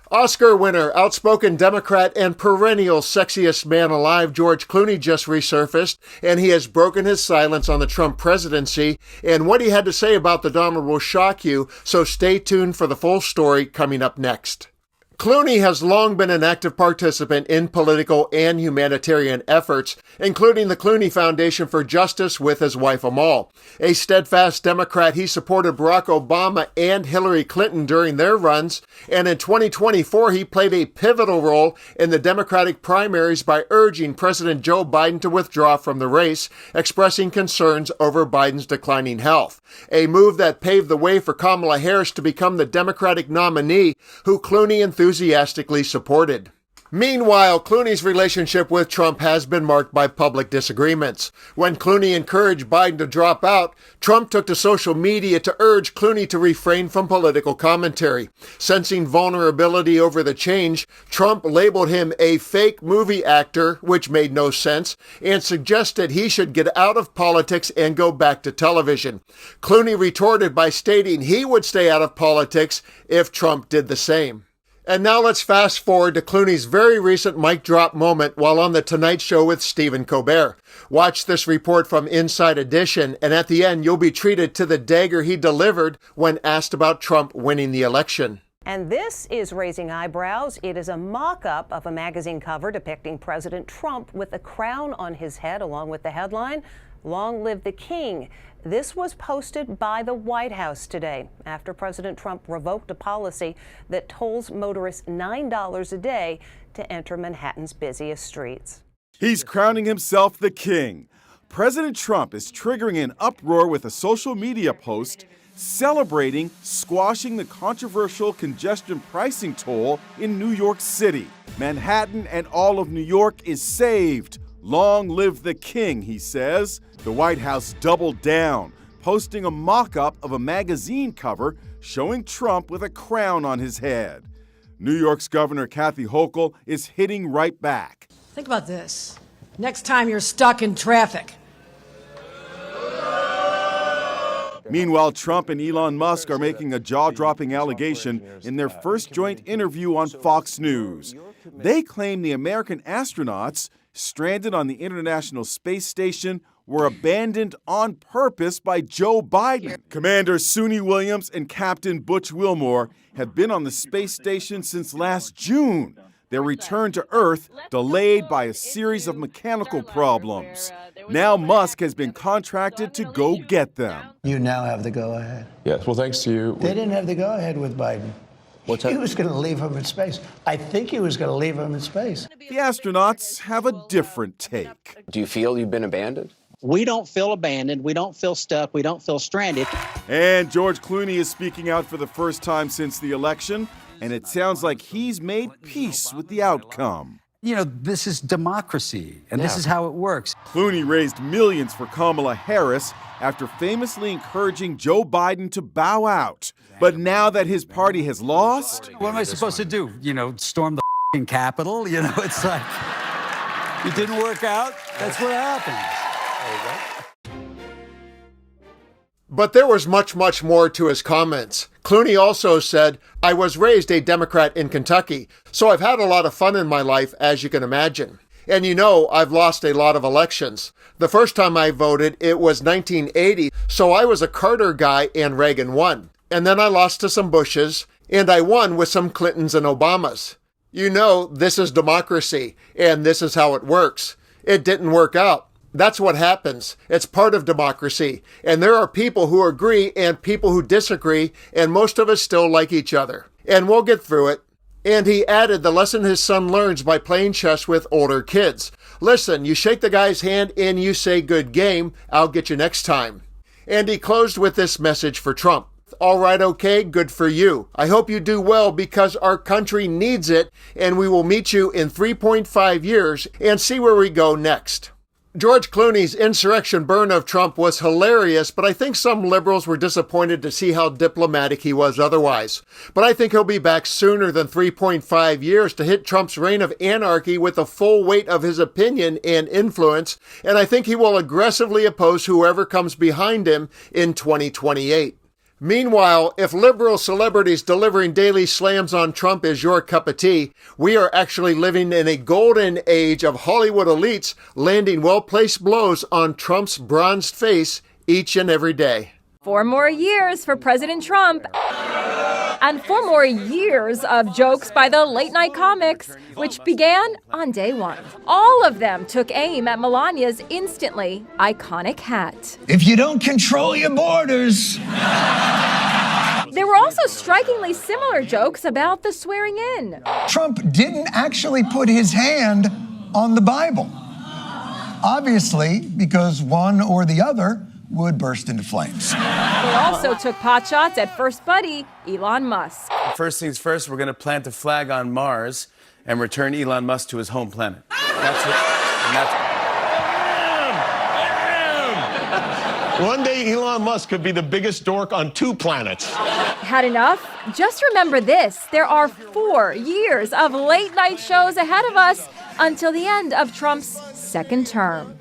Oscar winner, outspoken Democrat, and perennial sexiest man alive George Clooney just resurfaced, and he has broken his silence on the Trump presidency. And what he had to say about the Donald will shock you, so stay tuned for the full story coming up next. Clooney has long been an active participant in political and humanitarian efforts, including the Clooney Foundation for Justice with his wife Amal. A steadfast Democrat, he supported Barack Obama and Hillary Clinton during their runs, and in 2024 he played a pivotal role in the Democratic primaries by urging President Joe Biden to withdraw from the race, expressing concerns over Biden's declining health. A move that paved the way for Kamala Harris to become the Democratic nominee, who Clooney enthusiastically supported. Meanwhile, Clooney's relationship with Trump has been marked by public disagreements. When Clooney encouraged Biden to drop out, Trump took to social media to urge Clooney to refrain from political commentary. Sensing vulnerability over the change, Trump labeled him a fake movie actor, which made no sense, and suggested he should get out of politics and go back to television. Clooney retorted by stating he would stay out of politics if Trump did the same. And now let's fast forward to Clooney's very recent mic drop moment while on The Tonight Show with Stephen Colbert. Watch this report from Inside Edition, and at the end you'll be treated to the dagger he delivered when asked about Trump winning the election. And this is raising eyebrows. It is a mock-up of a magazine cover depicting President Trump with a crown on his head, along with the headline, "Long Live the King." This was posted by the White House today after President Trump revoked a policy that tolls motorists $9 a day to enter Manhattan's busiest streets. He's crowning himself the king. President Trump is triggering an uproar with a social media post celebrating squashing the controversial congestion pricing toll in New York City. Manhattan and all of New York is saved. Long live the king, he says. The White House doubled down, posting a mock-up of a magazine cover showing Trump with a crown on his head. New York's Governor Kathy Hochul is hitting right back. Think about this. Next time you're stuck in traffic. Meanwhile, Trump and Elon Musk are making a jaw-dropping allegation in their first joint interview on Fox News. They claim the American astronauts stranded on the International Space Station were abandoned on purpose by Joe Biden. Commander Suni Williams and Captain Butch Wilmore have been on the space station since last June. Their return to Earth delayed by a series of mechanical problems. Now Musk has been contracted to go get them. You now have the go-ahead. Yes, well, thanks to you. They didn't have the go-ahead with Biden. He was going to leave him in space. I think he was going to leave him in space. The astronauts have a different take. Do you feel you've been abandoned? We don't feel abandoned. We don't feel stuck. We don't feel stranded. And George Clooney is speaking out for the first time since the election, and it sounds like he's made peace with the outcome. You know, this is democracy, and this is how it works. Clooney raised millions for Kamala Harris after famously encouraging Joe Biden to bow out. But now that his party has lost... What am I supposed to do? You know, storm the f***ing Capitol? You know, it's like, it didn't work out. That's what happens. But there was much, much more to his comments. Clooney also said, "I was raised a Democrat in Kentucky, so I've had a lot of fun in my life, as you can imagine. And you know, I've lost a lot of elections. The first time I voted, it was 1980, so I was a Carter guy and Reagan won. And then I lost to some Bushes, and I won with some Clintons and Obamas. You know, this is democracy, and this is how it works. It didn't work out. That's what happens. It's part of democracy. And there are people who agree and people who disagree, and most of us still like each other. And we'll get through it." And he added the lesson his son learns by playing chess with older kids. "Listen, you shake the guy's hand and you say, 'Good game, I'll get you next time.'" And he closed with this message for Trump. "All right, okay, good for you. I hope you do well because our country needs it, and we will meet you in 3.5 years and see where we go next." George Clooney's insurrection burn of Trump was hilarious, but I think some liberals were disappointed to see how diplomatic he was otherwise. But I think he'll be back sooner than 3.5 years to hit Trump's reign of anarchy with the full weight of his opinion and influence, and I think he will aggressively oppose whoever comes behind him in 2028. Meanwhile, if liberal celebrities delivering daily slams on Trump is your cup of tea, we are actually living in a golden age of Hollywood elites landing well-placed blows on Trump's bronzed face each and every day. 4 more years for President Trump. And 4 more years of jokes by the late-night comics, which began on day 1. All of them took aim at Melania's instantly iconic hat. If you don't control your borders. There were also strikingly similar jokes about the swearing in. Trump didn't actually put his hand on the Bible. Obviously, because one or the other would burst into flames. They also took potshots at first buddy Elon Musk. First things first, we're going to plant a flag on Mars and return Elon Musk to his home planet. One day, Elon Musk could be the biggest dork on 2 planets. Had enough? Just remember this. There are 4 years of late-night shows ahead of us until the end of Trump's second term.